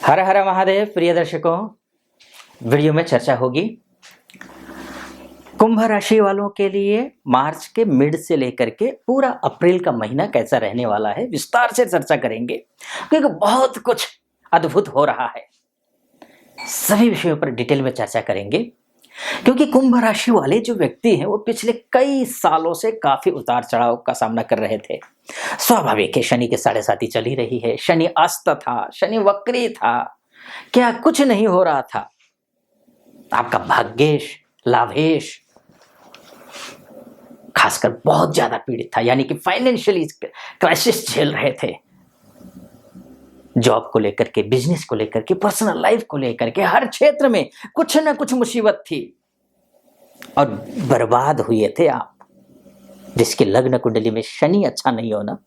हर हर महादेव। प्रिय दर्शकों, वीडियो में चर्चा होगी कुंभ राशि वालों के लिए मार्च के मिड से लेकर के पूरा अप्रैल का महीना कैसा रहने वाला है। विस्तार से चर्चा करेंगे क्योंकि बहुत कुछ अद्भुत हो रहा है। सभी विषयों पर डिटेल में चर्चा करेंगे क्योंकि कुंभ राशि वाले जो व्यक्ति हैं वो पिछले कई सालों से काफी उतार चढ़ाव का सामना कर रहे थे। स्वाभाविक है, शनि के साढ़े साथी चल ही रही है। शनि अस्त था, शनि वक्री था, क्या कुछ नहीं हो रहा था। आपका भाग्येश, लाभेश खासकर बहुत ज्यादा पीड़ित था, यानी कि फाइनेंशियली क्राइसिस झेल रहे थे। जॉब को लेकर के, बिजनेस को लेकर के, पर्सनल लाइफ को लेकर के, हर क्षेत्र में कुछ ना कुछ मुसीबत थी और बर्बाद हुए थे आप। जिसके लग्न कुंडली में शनि अच्छा नहीं होना,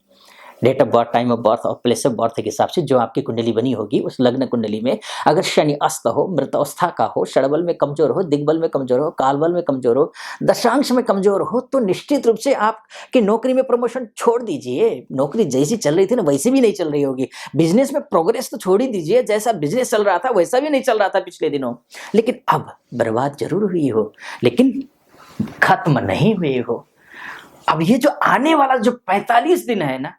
date of birth, time of birth और प्लेस ऑफ बर्थ के हिसाब से जो आपकी कुंडली बनी होगी, उस लग्न कुंडली में अगर शनि अस्त हो, मृतावस्था का हो, षडबल में कमजोर हो, दिग्बल में कमजोर हो, कालबल में कमजोर हो, दशांश में कमजोर हो, तो निश्चित रूप से आपकी नौकरी में प्रमोशन छोड़ दीजिए। नौकरी जैसी चल रही थी ना वैसी भी नहीं चल रही होगी। बिजनेस में प्रोग्रेस तो छोड़ ही दीजिए, जैसा बिजनेस चल रहा था वैसा भी नहीं चल रहा था पिछले दिनों। लेकिन अब बर्बाद जरूर हुई हो, लेकिन खत्म नहीं हुई हो। अब ये जो आने वाला जो 45 दिन है ना,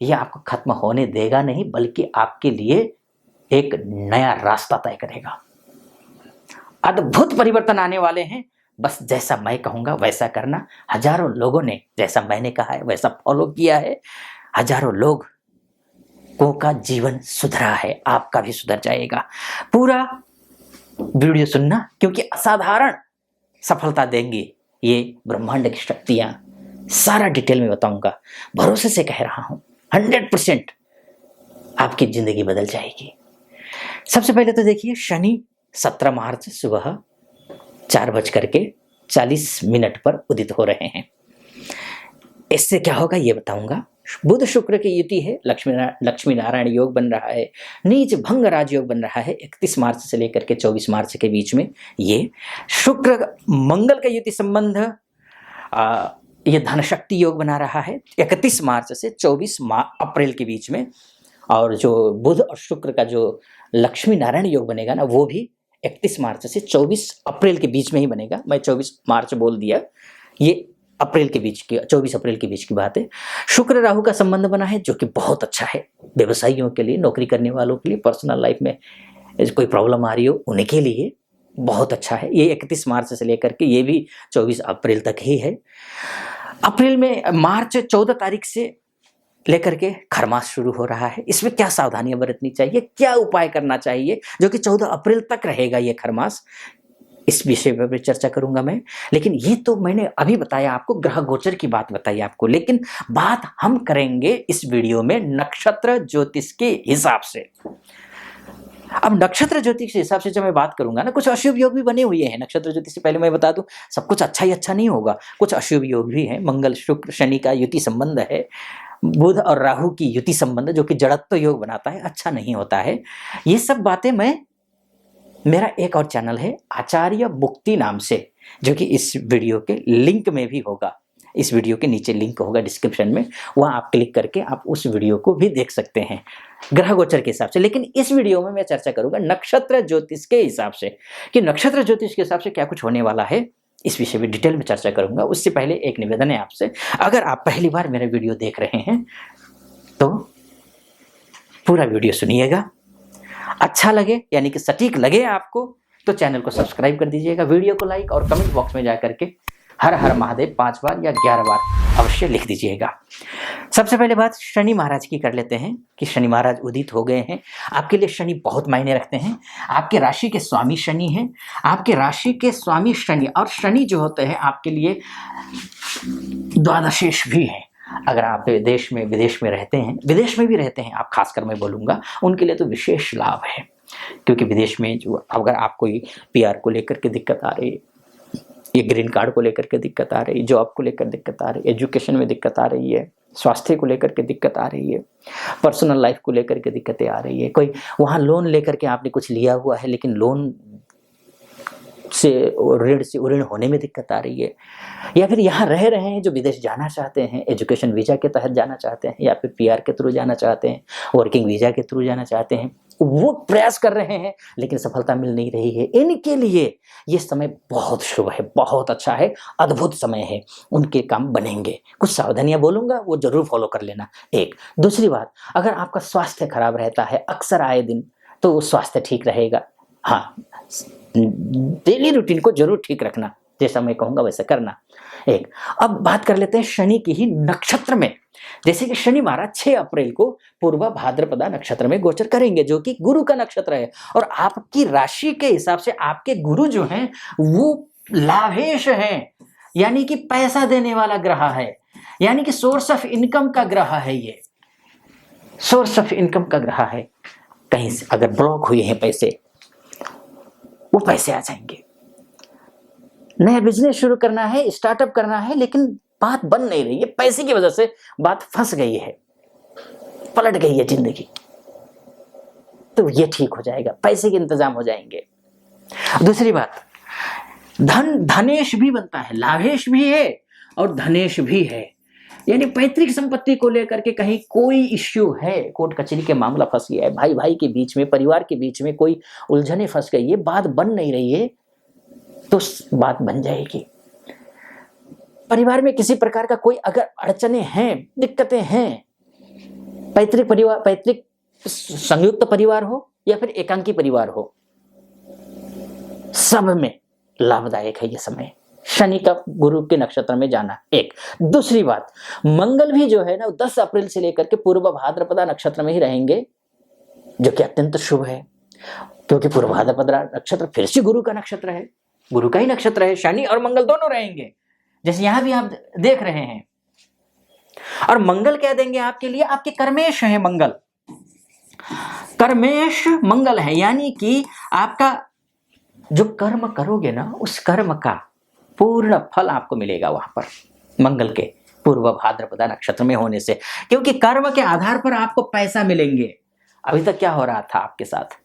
ये आपको खत्म होने देगा नहीं, बल्कि आपके लिए एक नया रास्ता तय करेगा। अद्भुत परिवर्तन आने वाले हैं। बस जैसा मैं कहूंगा वैसा करना। हजारों लोगों ने जैसा मैंने कहा है वैसा फॉलो किया है। हजारों लोगों का जीवन सुधरा है, आपका भी सुधर जाएगा। पूरा वीडियो सुनना क्योंकि असाधारण सफलता देंगी ये ब्रह्मांड की शक्तियां। सारा डिटेल में बताऊंगा, भरोसे से कह रहा हूं। 100% आपकी जिंदगी बदल जाएगी। सबसे पहले तो देखिए, शनि 17 मार्च सुबह 4:40 पर उदित हो रहे हैं। इससे क्या होगा ये बताऊंगा। बुध शुक्र की युति है, लक्ष्मी नारायण योग बन रहा है, नीच भंग राजयोग बन रहा है 31 मार्च से लेकर के 24 मार्च के बीच में। ये शुक्र मंगल का युति संबंध ये धन शक्ति योग बना रहा है 31 मार्च से 24 अप्रैल के बीच में। और जो बुध और शुक्र का जो लक्ष्मी नारायण योग बनेगा ना, वो भी 31 मार्च से 24 अप्रैल के बीच में ही बनेगा। मैं 24 मार्च बोल दिया, ये अप्रैल के बीच की, 24 अप्रैल के बीच की बात है। शुक्र राहु का संबंध बना है जो कि बहुत अच्छा है व्यवसायियों के लिए, नौकरी करने वालों के लिए, पर्सनल लाइफ में कोई प्रॉब्लम आ रही हो उनके लिए बहुत अच्छा है। ये 31 मार्च से लेकर के ये भी 24 अप्रैल तक ही है। अप्रैल में मार्च 14 तारीख से लेकर के खरमास शुरू हो रहा है। इसमें क्या सावधानियां बरतनी चाहिए, क्या उपाय करना चाहिए, जो कि 14 अप्रैल तक रहेगा ये खरमास, इस विषय पर भी चर्चा करूंगा मैं। लेकिन ये तो मैंने अभी बताया आपको, ग्रह गोचर की बात बताई आपको। लेकिन बात हम करेंगे इस वीडियो में नक्षत्र ज्योतिष के हिसाब से। अब नक्षत्र ज्योतिष के हिसाब से जब मैं बात करूंगा ना, कुछ अशुभ योग भी बने हुए हैं। नक्षत्र ज्योतिष से पहले मैं बता दूं, सब कुछ अच्छा ही अच्छा नहीं होगा, कुछ अशुभ योग भी है। मंगल शुक्र शनि का युति संबंध है, बुध और राहु की युति संबंध जो कि जड़त्व योग बनाता है, अच्छा नहीं होता है। ये सब बातें मेरा एक और चैनल है आचार्य मुक्ति नाम से, जो कि इस वीडियो के लिंक में भी होगा। इस वीडियो के नीचे लिंक होगा डिस्क्रिप्शन में, वहां आप क्लिक करके आप उस वीडियो को भी देख सकते हैं ग्रह गोचर के हिसाब से। लेकिन इस वीडियो में मैं चर्चा करूंगा नक्षत्र ज्योतिष के हिसाब से, कि नक्षत्र ज्योतिष के हिसाब से क्या कुछ होने वाला है। इस विषय में डिटेल में चर्चा करूंगा। उससे पहले एक निवेदन है आपसे, अगर आप पहली बार मेरा वीडियो देख रहे हैं तो पूरा वीडियो सुनिएगा। अच्छा लगे, यानी कि सटीक लगे आपको, तो चैनल को सब्सक्राइब कर दीजिएगा। वीडियो को लाइक और कमेंट बॉक्स में जाकर के हर हर महादेव 5 बार या 11 बार अवश्य लिख दीजिएगा। सबसे पहले बात शनि महाराज की कर लेते हैं कि शनि महाराज उदित हो गए हैं। आपके लिए शनि बहुत मायने रखते हैं। आपके राशि के स्वामी शनि हैं। आपके राशि के स्वामी शनि, और शनि जो होते हैं आपके लिए द्वादशेश भी है। अगर आप देश में विदेश में रहते हैं, विदेश में भी रहते हैं आप, खासकर मैं बोलूँगा उनके लिए तो विशेष लाभ है। क्योंकि विदेश में जो, अगर आप कोई PR को लेकर के दिक्कत आ रही है, ये ग्रीन कार्ड को लेकर के दिक्कत आ रही है, जॉब को लेकर दिक्कत आ रही है, एजुकेशन में दिक्कत आ रही है, स्वास्थ्य को लेकर के दिक्कत आ रही है, पर्सनल लाइफ को लेकर के दिक्कतें आ रही है, कोई वहाँ लोन लेकर के आपने कुछ लिया हुआ है लेकिन लोन से ऋण से ऋण होने में दिक्कत आ रही है, या फिर यहाँ रह रहे हैं जो विदेश जाना चाहते हैं, एजुकेशन वीजा के तहत जाना चाहते हैं, या फिर PR के थ्रू जाना चाहते हैं, वर्किंग वीजा के थ्रू जाना चाहते हैं, वो प्रयास कर रहे हैं लेकिन सफलता मिल नहीं रही है, इनके लिए ये समय बहुत शुभ है, बहुत अच्छा है, अद्भुत समय है, उनके काम बनेंगे। कुछ सावधानियां बोलूंगा, वो जरूर फॉलो कर लेना। एक दूसरी बात, अगर आपका स्वास्थ्य खराब रहता है अक्सर आए दिन, तो वो स्वास्थ्य ठीक रहेगा। हाँ, डेली रूटीन को जरूर ठीक रखना, जैसा मैं कहूंगा वैसा करना। एक, अब बात कर लेते हैं शनि की ही नक्षत्र में। जैसे कि शनि महाराज 6 अप्रैल को पूर्वा भाद्रपदा नक्षत्र में गोचर करेंगे, जो कि गुरु का नक्षत्र है, और आपकी राशि के हिसाब से आपके गुरु जो हैं वो लाभेश हैं, यानी कि पैसा देने वाला ग्रह है, यानी कि सोर्स ऑफ इनकम का ग्रह है। ये सोर्स ऑफ इनकम का ग्रह है। कहीं से अगर ब्लॉक हुए हैं पैसे, वो पैसे आ जाएंगे। नया बिजनेस शुरू करना है, स्टार्टअप करना है, लेकिन बात बन नहीं रही है, पैसे की वजह से बात फंस गई है, पलट गई है जिंदगी, तो ये ठीक हो जाएगा, पैसे के इंतजाम हो जाएंगे। दूसरी बात, धनेश भी बनता है, लाभेश भी है और धनेश भी है, यानी पैतृक संपत्ति को लेकर के कहीं कोई इश्यू है, कोर्ट कचहरी के मामला फंस गया है, भाई भाई के बीच में, परिवार के बीच में कोई उलझने फंस गई है, बात बन नहीं रही है, तो बात बन जाएगी। परिवार में किसी प्रकार का कोई अगर अड़चने हैं, दिक्कतें हैं, पैतृक परिवार, पैतृक संयुक्त परिवार हो या फिर एकांकी परिवार हो, सब में लाभदायक है ये समय, शनि का गुरु के नक्षत्र में जाना। एक दूसरी बात, मंगल भी जो है ना 10 अप्रैल से लेकर के पूर्व भाद्रपदा नक्षत्र में ही रहेंगे, जो कि अत्यंत शुभ है, क्योंकि पूर्व भाद्रपदा नक्षत्र फिर से गुरु का नक्षत्र है, गुरु का ही नक्षत्र है, शनि और मंगल दोनों रहेंगे, जैसे यहां भी आप देख रहे हैं। और मंगल कह देंगे आपके लिए, आपके कर्मेश है मंगल, कर्मेश मंगल है, यानी कि आपका जो कर्म करोगे ना, उस कर्म का पूर्ण फल आपको मिलेगा वहां पर, मंगल के पूर्व भाद्रपदा नक्षत्र में होने से, क्योंकि कर्म के आधार पर आपको पैसा मिलेंगे। अभी तक क्या हो रहा था आपके साथ,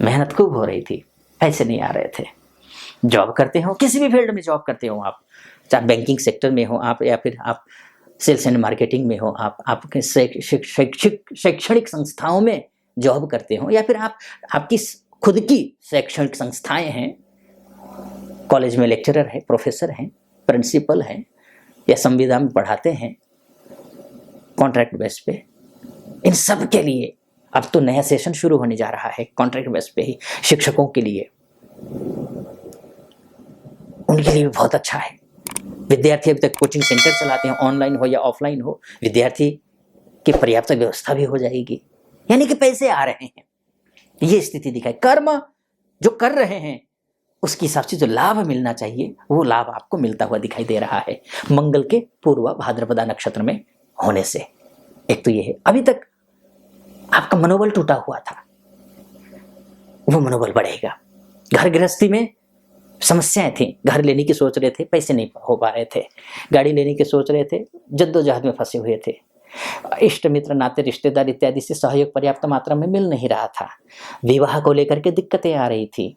मेहनत खूब हो रही थी, पैसे नहीं आ रहे थे। जॉब करते हो, किसी भी फील्ड में जॉब करते हो आप, चाहे बैंकिंग सेक्टर में हो आप, या फिर आप सेल्स एंड मार्केटिंग में हो आप, आपके शैक्षणिक संस्थाओं में जॉब करते हो, या फिर आप आपकी खुद की शैक्षणिक संस्थाएं हैं, कॉलेज में लेक्चरर है, प्रोफेसर हैं, प्रिंसिपल हैं, या संविदा में पढ़ाते हैं कॉन्ट्रैक्ट बेस पे, इन सब के लिए अब तो नया सेशन शुरू होने जा रहा है कॉन्ट्रैक्ट बेस पे ही, शिक्षकों के लिए, उनके लिए भी बहुत अच्छा है। विद्यार्थी अभी तक कोचिंग सेंटर चलाते हैं, ऑनलाइन हो या ऑफलाइन हो, विद्यार्थी की पर्याप्त व्यवस्था भी हो जाएगी, यानी कि पैसे आ रहे हैं, ये स्थिति दिखाई। कर्म जो कर रहे हैं उसके हिसाब से जो लाभ मिलना चाहिए वो लाभ आपको मिलता हुआ दिखाई दे रहा है मंगल के पूर्व भाद्रपदा नक्षत्र में होने से। एक तो ये है, अभी तक आपका मनोबल टूटा हुआ था, वो मनोबल बढ़ेगा। घर गृहस्थी में समस्याएं थी, घर लेने की सोच रहे थे, पैसे नहीं हो पा रहे थे, गाड़ी लेने की सोच रहे थे, जद्दोजहद में फंसे हुए थे, इष्ट मित्र नाते रिश्तेदार इत्यादि से सहयोग पर्याप्त मात्रा में मिल नहीं रहा था, विवाह को लेकर के दिक्कतें आ रही थी,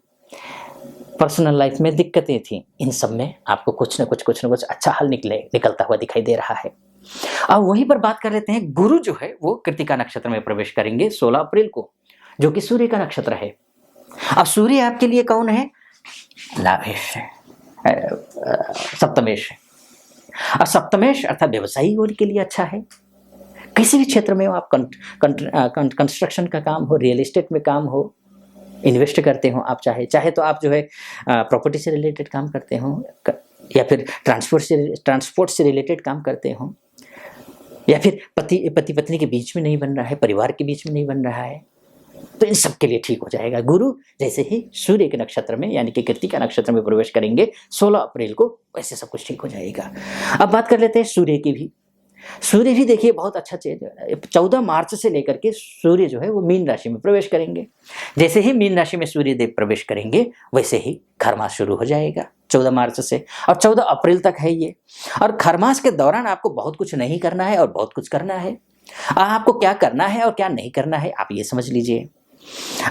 पर्सनल लाइफ में दिक्कतें थी, इन सब में आपको कुछ न कुछ अच्छा हल निकलता हुआ दिखाई दे रहा है। अब वहीं पर बात कर लेते हैं, गुरु जो है वो कृतिका नक्षत्र में प्रवेश करेंगे 16 अप्रैल को, जो कि सूर्य का नक्षत्र है। अब सूर्य आपके लिए कौन है, लाभेश है, सप्तमेश है। और सप्तमेश अर्थात व्यवसायी होने के लिए अच्छा है, किसी भी क्षेत्र में हो आप, कंस्ट्रक्शन का काम हो, रियल एस्टेट में काम हो, इन्वेस्ट करते हो आप, चाहे तो आप जो है प्रॉपर्टी से रिलेटेड काम करते हो, या फिर ट्रांसपोर्ट से रिलेटेड काम करते हो, या फिर पति पत्नी के बीच में नहीं बन रहा है, परिवार के बीच में नहीं बन रहा है, तो इन सब के लिए ठीक हो जाएगा। गुरु जैसे ही सूर्य के नक्षत्र में यानी कि कृतिका नक्षत्र में प्रवेश करेंगे 16 अप्रैल को, वैसे सब कुछ ठीक हो जाएगा। अब बात कर लेते हैं सूर्य की भी। सूर्य भी देखिए बहुत अच्छा चीज, 14 मार्च से लेकर के सूर्य जो है वो मीन राशि में प्रवेश करेंगे। जैसे ही मीन राशि में सूर्य देव प्रवेश करेंगे वैसे ही खरमास शुरू हो जाएगा 14 मार्च से, और 14 अप्रैल तक है ये। और खरमास के दौरान आपको बहुत कुछ नहीं करना है और बहुत कुछ करना है। आपको क्या करना है और क्या नहीं करना है आप ये समझ लीजिए।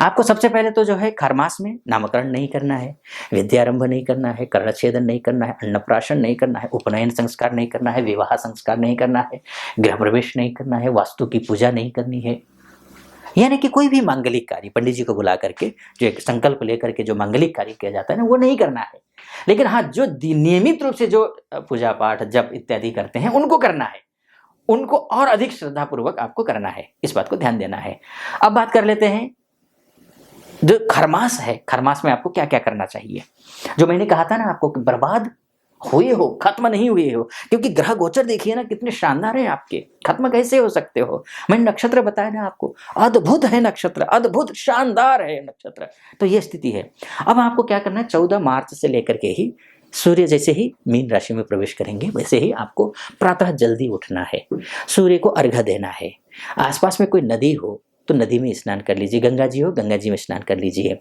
आपको सबसे पहले तो जो है खरमास में नामकरण नहीं करना है, विद्यारंभ नहीं करना है, कर्णछेदन नहीं करना है, अन्नप्राशन नहीं करना है, उपनयन संस्कार नहीं करना है, विवाह संस्कार नहीं करना है, गृह प्रवेश नहीं करना है, वास्तु की पूजा नहीं करनी है, यानी कि कोई भी मांगलिक कार्य पंडित जी को बुला करके जो एक संकल्प लेकर के जो मांगलिक कार्य किया जाता है ना, वो नहीं करना है। लेकिन हाँ, जो नियमित रूप से जो पूजा पाठ जप इत्यादि करते हैं उनको करना है, उनको और अधिक श्रद्धा पूर्वक आपको करना है, इस बात को ध्यान देना है। अब बात कर लेते हैं जो खरमास है, खरमास में आपको क्या क्या करना चाहिए। जो मैंने कहा था ना आपको कि बर्बाद हुए हो, खत्म नहीं हुए हो, क्योंकि ग्रह गोचर देखिए ना कितने शानदार है आपके, खत्म कैसे हो सकते हो। मैंने नक्षत्र बताया ना आपको, अद्भुत है नक्षत्र, अद्भुत शानदार है नक्षत्र, तो ये स्थिति है। अब आपको क्या करना है, 14 मार्च से लेकर के ही सूर्य जैसे ही मीन राशि में प्रवेश करेंगे वैसे ही आपको प्रातः जल्दी उठना है, सूर्य को अर्घ्य देना है। आसपास में कोई नदी हो तो नदी में स्नान कर लीजिए, गंगा जी हो गंगा जी में स्नान कर लीजिए।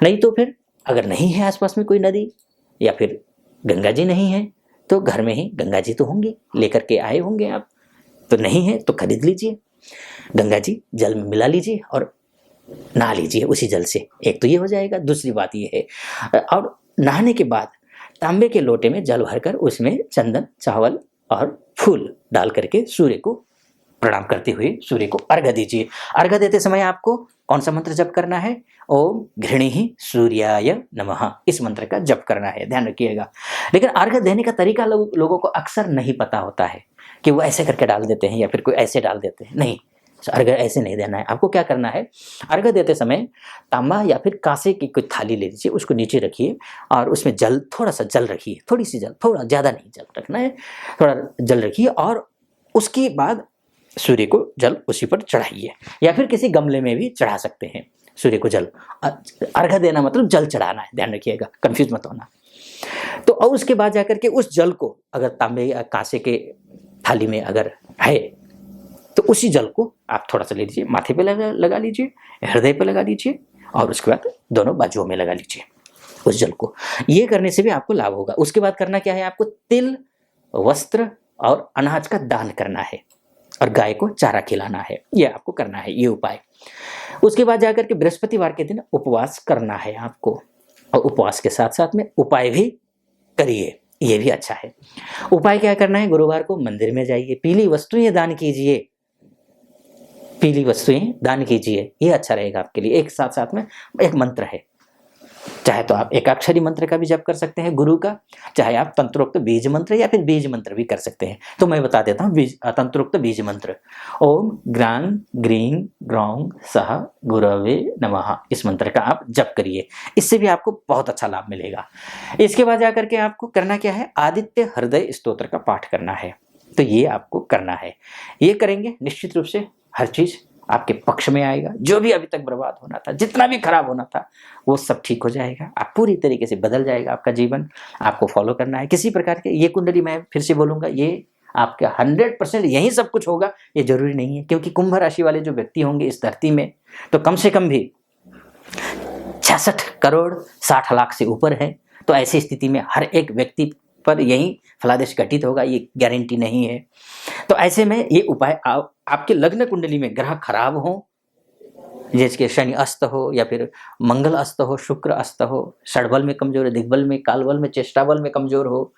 नहीं तो फिर अगर नहीं है आसपास में कोई नदी या फिर गंगा जी नहीं है तो घर में ही गंगा जी तो होंगी, लेकर के आए होंगे आप, तो नहीं है तो खरीद लीजिए, गंगा जी जल में मिला लीजिए और नहा लीजिए उसी जल से। एक तो ये हो जाएगा। दूसरी बात ये है, और नहाने के बाद तांबे के लोटे में जल भरकर उसमें चंदन, चावल और फूल डाल करके सूर्य को प्रणाम करते हुए सूर्य को अर्घ्य दीजिए। अर्घ्य देते समय आपको कौन सा मंत्र जप करना है, ओम घृणीहि सूर्याय नमः, इस मंत्र का जप करना है, ध्यान रखिएगा। लेकिन अर्घ्य देने का तरीका लोगों को अक्सर नहीं पता होता है कि वो ऐसे करके डाल देते हैं या फिर कोई ऐसे डाल देते हैं। नहीं, अर्घ्य ऐसे नहीं देना है। आपको क्या करना है, अर्घ्य देते समय तांबा या फिर कांसे की कोई थाली ले लीजिए, उसको नीचे रखिए और उसमें जल, थोड़ा सा जल रखिए, थोड़ी सी जल, थोड़ा ज़्यादा नहीं जल रखना है, थोड़ा जल रखिए और उसके बाद सूर्य को जल उसी पर चढ़ाइए या फिर किसी गमले में भी चढ़ा सकते हैं सूर्य को जल। अर्घ्य देना मतलब जल चढ़ाना है, ध्यान रखिएगा, कंफ्यूज मत होना। तो और उसके बाद जाकर के उस जल को अगर तांबे या कांसे के थाली में अगर है तो उसी जल को आप थोड़ा सा ले लीजिए, माथे पे लगा लीजिए, हृदय पे लगा लीजिए और उसके बाद दोनों बाजुओं में लगा लीजिए उस जल को। ये करने से भी आपको लाभ होगा। उसके बाद करना क्या है, आपको तिल, वस्त्र और अनाज का दान करना है और गाय को चारा खिलाना है, ये आपको करना है, ये उपाय। उसके बाद जाकर के बृहस्पतिवार के दिन उपवास करना है आपको, और उपवास के साथ साथ में उपाय भी करिए, ये भी अच्छा है। उपाय क्या करना है, गुरुवार को मंदिर में जाइए, पीली वस्तुएं दान कीजिए, पीली वस्तुएं दान कीजिए, ये अच्छा रहेगा आपके लिए। एक साथ साथ में एक मंत्र है, चाहे तो आप एकाक्षरी मंत्र का भी जप कर सकते हैं गुरु का, चाहे आप तंत्रोक्त बीज मंत्र या फिर बीज मंत्र भी कर सकते हैं। तो मैं बता देता हूँ तंत्रोक्त बीज मंत्र, ओम ग्रांग ग्रीं ग्रौं सह गुरवे नमः, इस मंत्र का आप जप करिए, इससे भी आपको बहुत अच्छा लाभ मिलेगा। इसके बाद जाकर के आपको करना क्या है, आदित्य हृदय स्तोत्र का पाठ करना है, तो ये आपको करना है। ये करेंगे निश्चित रूप से हर चीज आपके पक्ष में आएगा। जो भी अभी तक बर्बाद होना था, जितना भी खराब होना था, वो सब ठीक हो जाएगा। आप पूरी तरीके से बदल जाएगा आपका जीवन। आपको फॉलो करना है किसी प्रकार के, ये कुंडली मैं फिर से बोलूंगा, ये आपका 100% यही सब कुछ होगा ये जरूरी नहीं है, क्योंकि कुंभ राशि वाले जो व्यक्ति होंगे इस धरती में तो कम से कम भी 66 करोड़ 60 लाख से ऊपर है। तो ऐसी स्थिति में हर एक व्यक्ति पर यही फलादेश घटित होगा, ये गारंटी नहीं है। तो ऐसे में ये उपाय आपके लग्न कुंडली में ग्रह खराब हो, जैसे कि शनि अस्त हो या फिर मंगल अस्त हो, शुक्र अस्त हो, षडबल में कमजोर है, दिग्बल में, कालबल में, चेष्टाबल में कमजोर हो,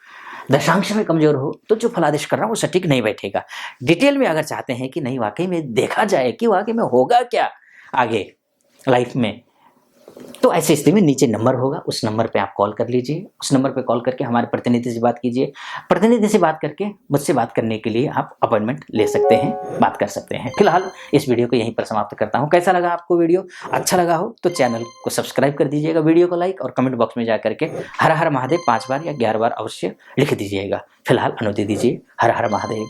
दशांश में कमजोर हो, तो जो फलादेश कर रहा हूँ वो सटीक नहीं बैठेगा। डिटेल में अगर चाहते हैं कि नहीं वाकई में देखा जाए कि वाकई में होगा क्या आगे लाइफ में, तो ऐसी स्थिति में नीचे नंबर होगा, उस नंबर पे आप कॉल कर लीजिए, उस नंबर पे कॉल करके हमारे प्रतिनिधि से बात कीजिए। प्रतिनिधि से बात करके मुझसे बात करने के लिए आप अपॉइंटमेंट ले सकते हैं, बात कर सकते हैं। फिलहाल इस वीडियो को यहीं पर समाप्त करता हूं। कैसा लगा आपको वीडियो, अच्छा लगा हो तो चैनल को सब्सक्राइब कर दीजिएगा, वीडियो को लाइक और कमेंट बॉक्स में जाकर के हर हर महादेव 5 बार या 11 बार अवश्य लिख दीजिएगा। फिलहाल अनुमति दीजिए, हर हर महादेव।